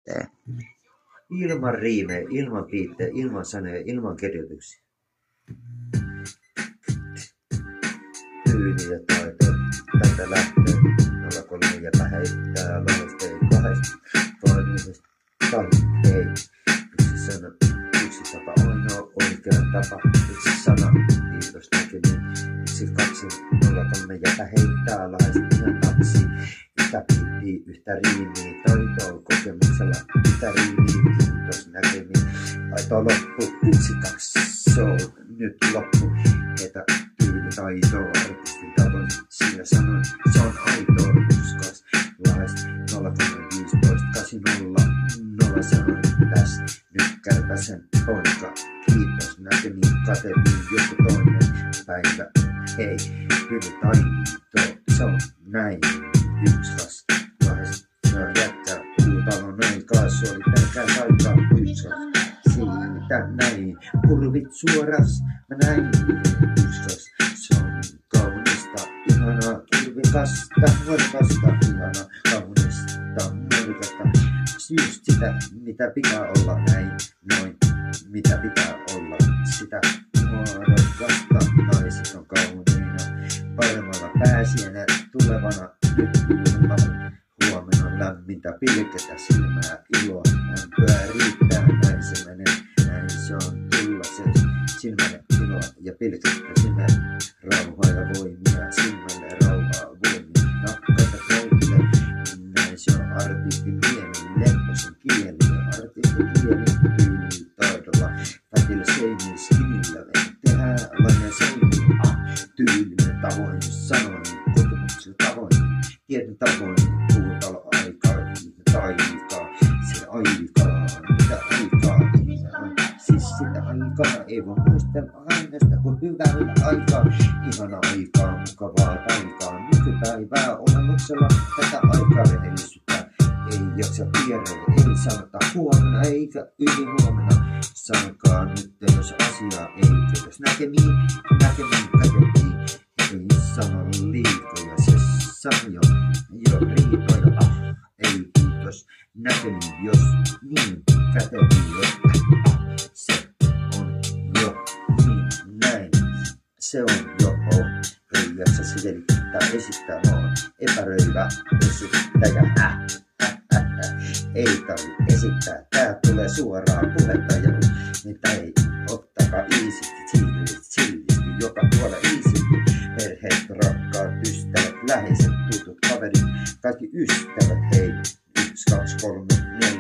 biittejä. Ilman riimejä, ilman biittejä, ilman sanoja, ilman kirjoituksia. Tyyli ja taito, tätä lähtee. 03 ja heittää lohestei kahdesta. Toimisesta hei. Yksi sana, yksi tapa on oikea tapa. Yksi sana, kiitos näkemiin. 1, 2, 03 ja heittää lahdesta ihan taksi. Yhtä biittiä, yhtä riimiä, taitoa kokemuksella. Yhtä riimiä, kiitos näkemiin. Taito loppu, 1, 2, se on nyt loppu. Heitä tyyli taitoa, artistin tavoin. Sillä sanoin, se on aitoa, 1, 2, lahdesta 0315, 80, 0 sanoin tässä. Nyt kärpäsen poika, kiitos näkemiin, katemiin, joku toinen päivä. Hei, tyyli taito, se on näin. 1, 2, lahdesta, se on jättää puutalon aikaa, se oli pelkää aikaa. 1, 2, siitä näin, kurvit suoras, mä näin. 1, 2, se on kaunista, ihanaa, kurvikasta, muodokasta, ihanaa, kaunista, muodokasta. Just sitä, mitä pitää olla näin, noin, mitä pitää olla, sitä muodokasta. Naiset on kauniina, paremmalla pääsiänä, tulevana nyt ilman. Huomenna lämmintä pilketä silmää, iloa, lämpöä riittää, näin se menee, näin se on tulla se silmälle iloa ja pilkettä sinne, rauhaa ja voimia, silmälle rauhaa voimia, nakkaita koululle, näin se on artisti mieli, lepposen kieli, artisti kieli, tyyli taidolla, väkillä seiniin skimillä, tehdään lainen seiniin, tyylinen tavoin, sanoin, kokemuksella tavoin, tietyn tavoin, puutalo aikaa, taikaa, se aikaa, mitä aikaa, siis sitä aikaa, ei voi muistella aina sitä, kun hyvällä aikaa, ihana aikaa, mukavaa aikaa, nykypäivää olemuksella, tätä aikaa rehellisyyttä, ei jaksa vierelle, ei sanota huomenna eikä ylihuomenna, sanokaa nyt, jos asiaa ei kiitos näkemiin, kätettiin, ei sano liikoja, se sano jo riitoja, ei kiitos näkemiin, jos niin kätettiin, jos se on jo niin näin, se on jo ei jaksa selittää, esittää, on epäröivä esittäjä, ei tarvitse esittää, tää tulee suoraan puhetta ja mitä ei ottakaa iisisti, chillisti, joka puolella iisisti, perheet, rakkaat, ystävät, läheiset.